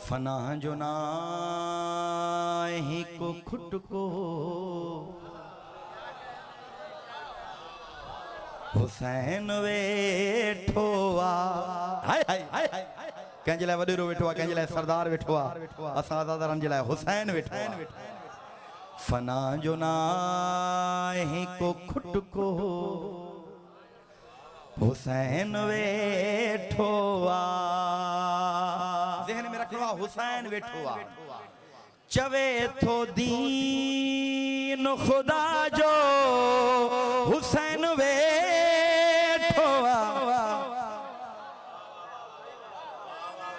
फना जो नाही को खुद को हुसैन वेठोआ हाय हाय हाय कंहिंजे लाइ वॾेरो वेठो आहे, कंहिंजे लाइ सरदार वेठो आहे, असां दादारनि जे लाइ हुसैन वेठो आहे। फना जो नाही को खुद को हुसैन वेठो आहे, ज़हन में रखो हुसैन वेठो आहे। चवे थो दीन खुदा जो हुसैन वेठो आहे।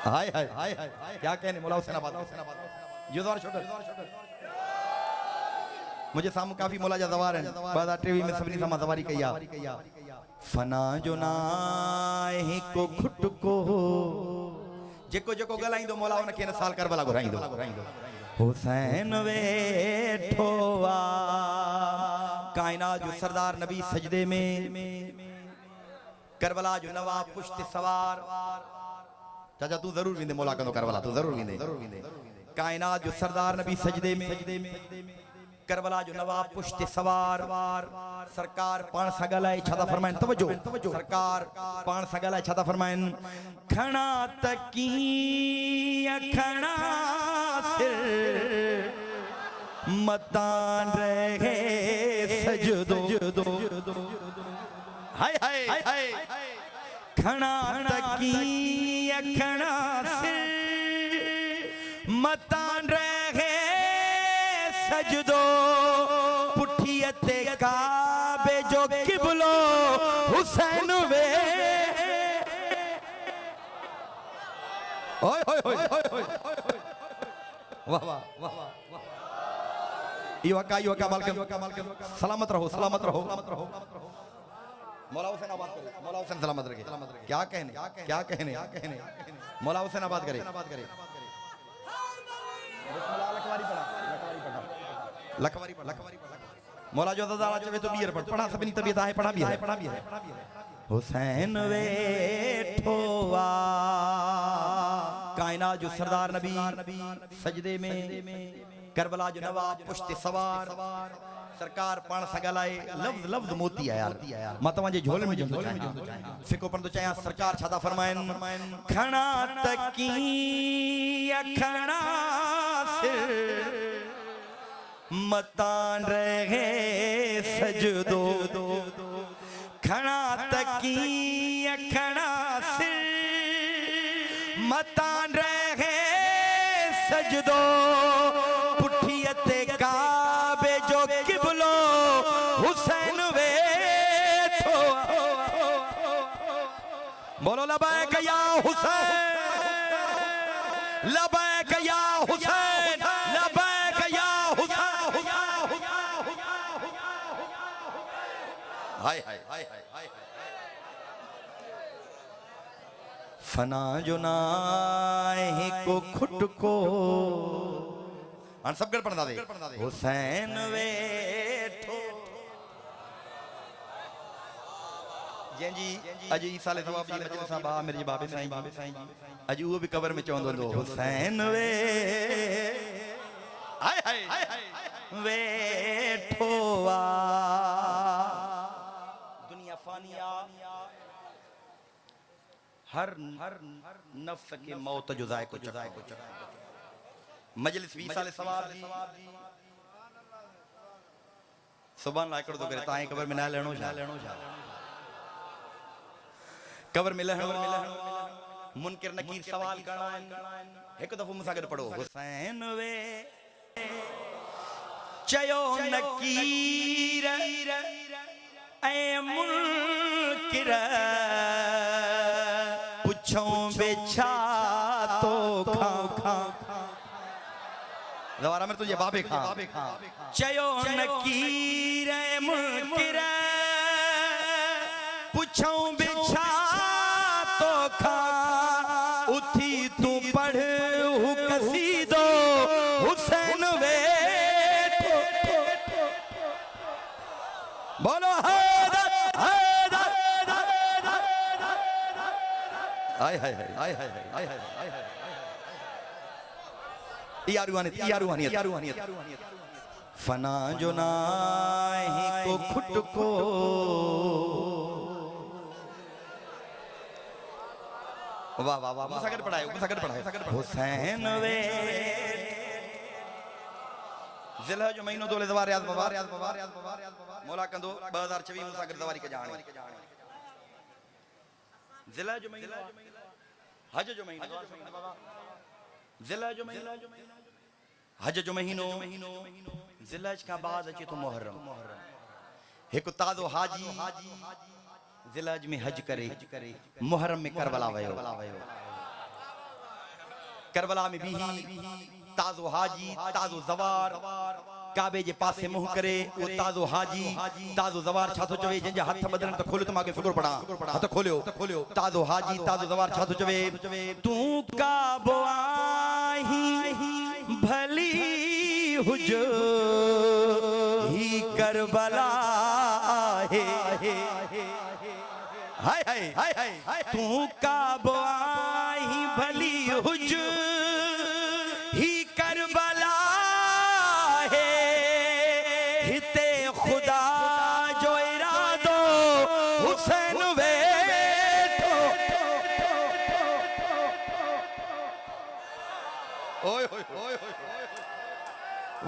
हाय हाय हाय हाय क्या कहने मौला हुसैन आबाद जोरदार शुक्र। मुझे सामू काफी मौला जा दवार हैं, 2023 में सभी समा दवारी कई आ। फना जो नाहे को खुद को जेको जेको गलाइंदो मौला उन के साल करबला घुराइंदो। हुसैन वेठो आ कायनात जो सरदार नबी सजदे में, करबला जो नवाब पुश्त सवार। चाचा तू जरूर विंदे मौला कंदो करबला, तू जरूर विंदे। कायनात जो सरदार नबी सजदे में, करबला जो नवाब पुश्त सवार। सरकार पान सा गलाए छा था फरमाइन, तवज्जो सरकार पान सा गलाए छा था फरमाइन। खणा तकी खणा सिर मतान रहे सजदो। हाय हाय हाय खणा तकी खणा सिर मतान रहे सजदो। पुठियते काबे जो किबलो हुसैन वे। ओए ओए ओए ओए वाह वाह वाह वाह। यो का मालकन सलामत रहो, सलामत रहो। मौला हुसैन आबाद करे, मौला हुसैन सलामत रखे। क्या कहने क्या कहने मौला हुसैन आबाद करे। लखवारी पढ़ा मौला जो दादा चवे तो बीर पढ़ा सभी तबीयत है पढ़ा भी है। हुसैन वेठो आ कायनात जो सरदार नबी सजदे में, करबला जो नवाब पुश्त सवार। सरकार पान सा गलाए लफ्ज लफ्ज मोती है यार, मां तव्हांजे झोले में जंदो चाहियां फिको पण तो चाहियां। सरकार छा था फरमाइन, खणा तकी खणा सिर मतान रहे सजदो। खणा तकी खणा सिर मतान रहे सजदो। पुठियते काबे जो किबलो हुसैन वेठो। बोलो लबैक या हुसैन, लबैक या हुसैन, लबैक या हुसैन। हाय हाय हाय हाय। फना जो नाहे को खुद को सब गड़ पढ़ा दे। हुसैन वेठो जंहिं जी अज ईसा सवाब जी मजलिस सां बा मेरे बाबे साईं अज वो भी कबर में चवंदो हुसैन वे हाय हाय वेठो आ। दुनिया फानिया हर नफ्स के मौत जो जायको मजलिस 20 साल सवाब जी सुभान अल्लाह कर दो करे ताई कबर में ना लेनो जा कबर में लहणो मुनकिर नकीर सवाल करना एक दफो मुसा गड पढ़ो। हुसैन वे चयो नकीर ए मुनकिर पुछो बेछा तो खा दोबारा में तुझे बाबे खा चयो नकीर मुनकिर पुछो बिछा तो खा उठी तू पढ़ कसीदो हुसैन वेठो। बोलो हैदर हैदर हाय हाय हाय हाय हाय हाय हाय हाय। या रूहानियत फना जो नाहि को खुद को वाह वाह वाह मुसागर पढ़ाए हुसैन वे जिला जो महीनो दोले दवार याद मौला कंदो 2024 मुसागर दवारी के जाने जिला जो महीनो हज जो महीनो जिला जो महीनो हज जो महीनो जिलज का बाद अचे तो मुहर्रम एक ताज़ो हाजी जिलज में हज करे मुहर्रम में करबला वयो करबला में भी ताज़ो हाजी ताज़ो जवार काबे जे पासे मुंह करे वो ताज़ो हाजी ताज़ो जवार छा तो चवे जंहिंजा हथ बदन तो खोलियो तो मांखे फिक्र पड़ा हथ खोलियो ताज़ो हाजी ताज़ो जवार छा तो चवे तू काबो आही भली हुजो ही करबला है हाय हाय तू काबो आही भली हुजो ही करबला है हिते खुदा जो इरादो हुसैन वेठो ओए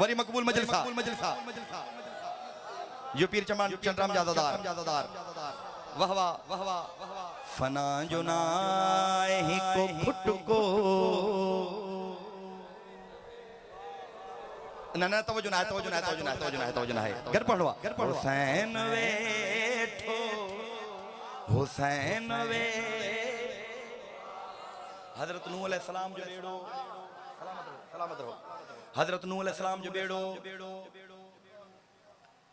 वरी मकबूल मजलिसा यो पीर चंद्राम जादादार वाह वाह फना जो नाहि को खुद को ना तवज्जो ना है घर पढ़वा हुसैन वेठो हुसैन वे हजरत नूह अलैहिस्सलाम जो बेड़ो सलामत रहो हजरत नूह अलैहिस्सलाम जो बेड़ो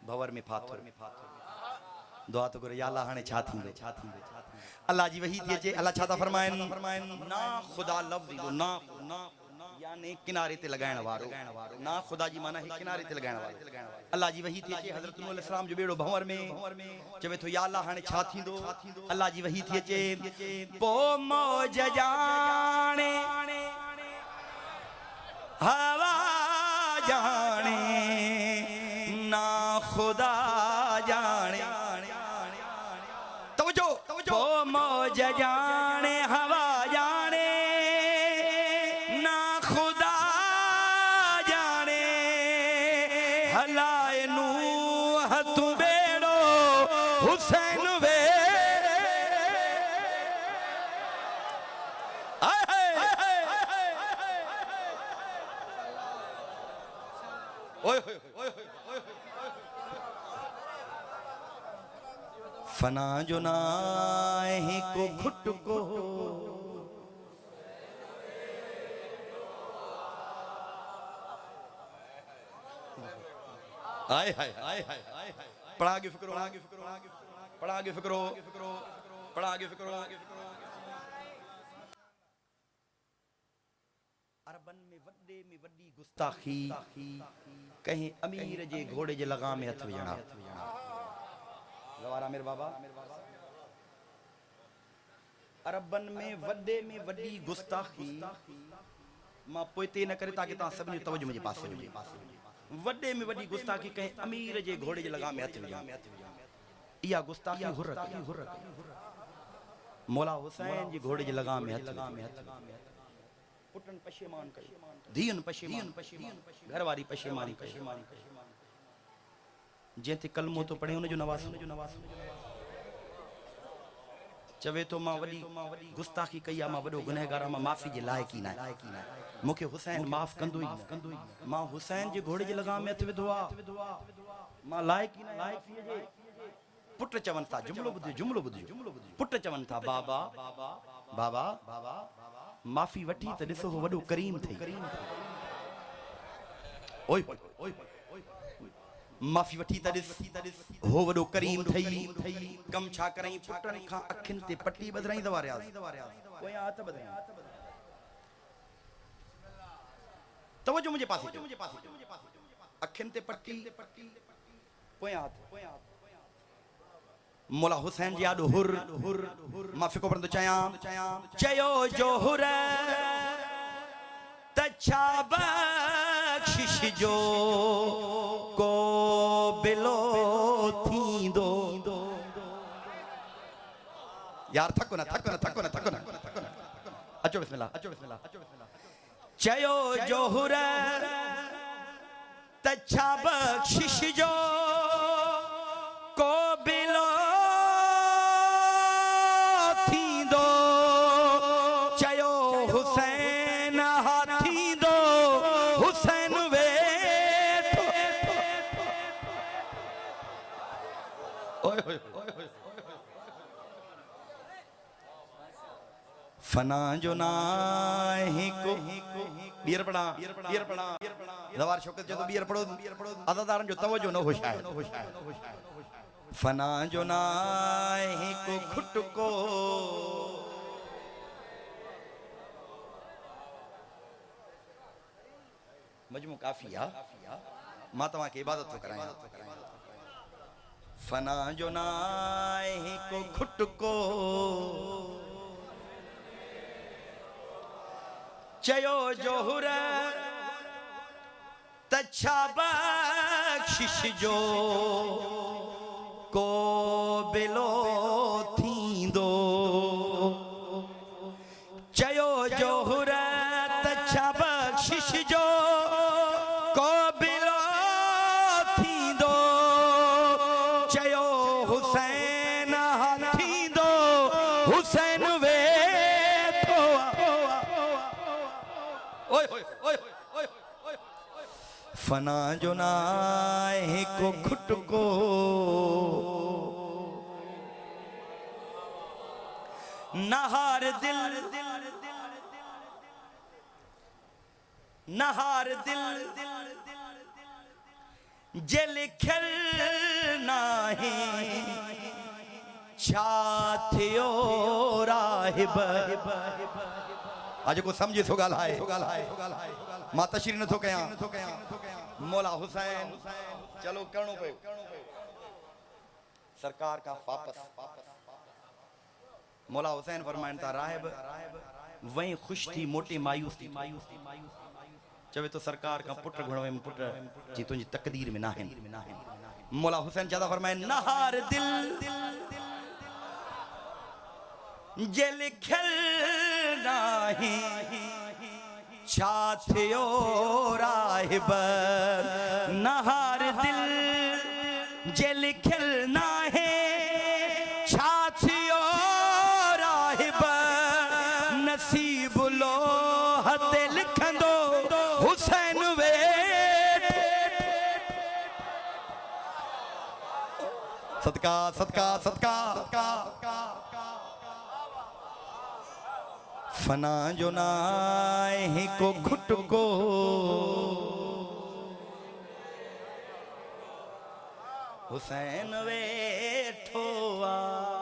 भवर में फाथर दुआ तो करे या अल्लाह हाने छा थींदो अल्लाह जी वही थी अचे अल्लाह छा था फरमाइन ना खुदा लफ्ज़ दो ना यानी किनारे ते लगाइण वारो ना खुदा जी माना है किनारे ते लगाइण वारो अल्लाह जी वही थी अचे हजरत नूह अलैहिस्सलाम जो बेड़ो भंवर में चवे तो या अल्लाह हाने छा थींदो अल्लाह जी वही थी अचे पो मौज जाने हवा जाने ना खुदा जाने तवज्जो मौज जाने हवा जाने ना खुदा जाने हलाए नूह तू बेड़ो हुसैन वे फना जो नाहि को खुद को हाय पढ़ा के फिक्रो अरबन में वड्डी गुस्ताखी कहीं अमीर जे घोड़े जे लगाम में हथ विझणा गवारा मेरे बाबा अरबन में वड्डी गुस्ताखी मां पोइते न करे ताकि ता सभनी तवज्जो मुझे पासे हुजे वड्डे में वड्डी गुस्ताखी कहीं अमीर जे घोड़े जे लगाम में हथ विझा इया गुस्ताखी हुर्रत मौला हुसैन जे घोड़े जे लगाम में हथ पुटन पशेमान करे धीन पशेमान घरवारी पशेमानी जेते कलमो तो पढ़े उन जो नवास चवे तो मां वडी गुस्ताखी कई मां वडो गुनहगार मां माफी जे लायक ही ना मुखे हुसैन माफ कंदो ही मां हुसैन जे घोड़े जे लगाम में हथ विधो आ मां लायक ही ना माफी जे पुट चवन था जुमलो बुधियो पुट चवन था बाबा माफी वठी त ॾिसो हो वडो करीम थई ओए माफी वठी त ॾिस हो वडो करीम थई कम छा करई पुटन खां अखिन ते पट्टी बदराई दवारियास कोई हाथ बदराई तवज्जो मुझे पासे अखिन ते पट्टी कोई हाथ मौला हुसैन जी आडो हुर माफी को बंदो चयो जो हुर तछाबा जो को बिलो थींदो। यार थको ना थको ना थको ना थको ना थको ना। अचो बिस्मिल्लाह अचो बिस्मिल्लाह अचो बिस्मिल्लाह। चयो जोहुर तच्छा बख्शिश जो को बिलो थींदो। चयो हुसैन हाथी दो हुसैन वेठो। ओए ओए ओए फना जो नाहे को बियर पड़ा दवार शौकत जो तो बियर पड़ो अदादारन जो तवज्जो न होशाय। फना जो नाहे को खुट को मजमू काफी है मां तवा की इबादत तो कराए। फना जो नाहे को खुट को चयो जोहुर तच्छा बख्शिश जो को बिलो थींदो। चयो जोहुर तच्छा बख्शिश जो को बिलो थींदो। चयो हुसैन हाथी दो हुसैन वेठो। ओए ओए ओए ओए ओए फना जो नाहे को खुट को नहार दिल नहार दिल जे लिखल नाहे छाथियो राहिब। आज को समझे सो गाल हाय मां तशरीह न थो कयां। मौला हुसैन चलो करणो पे सरकार का वापस। मौला हुसैन फरमाइन था राहिब वही खुश थी मोटी मायूस थी। चवे तो सरकार का पुत्र घणो में पुत्र जी तुझी तकदीर में ना है। मौला हुसैन ज्यादा फरमाइन नहार दिल जे लिखल नाही छाथियो राहिब। नहार दिल जे लिखल नाहे छाथियो राहिब। नसीब लो हते लिखंदो हुसैन वेठ। सदका सदका सदका सदका। फना जो नाहे को खुट को हुसैन वेठो आ।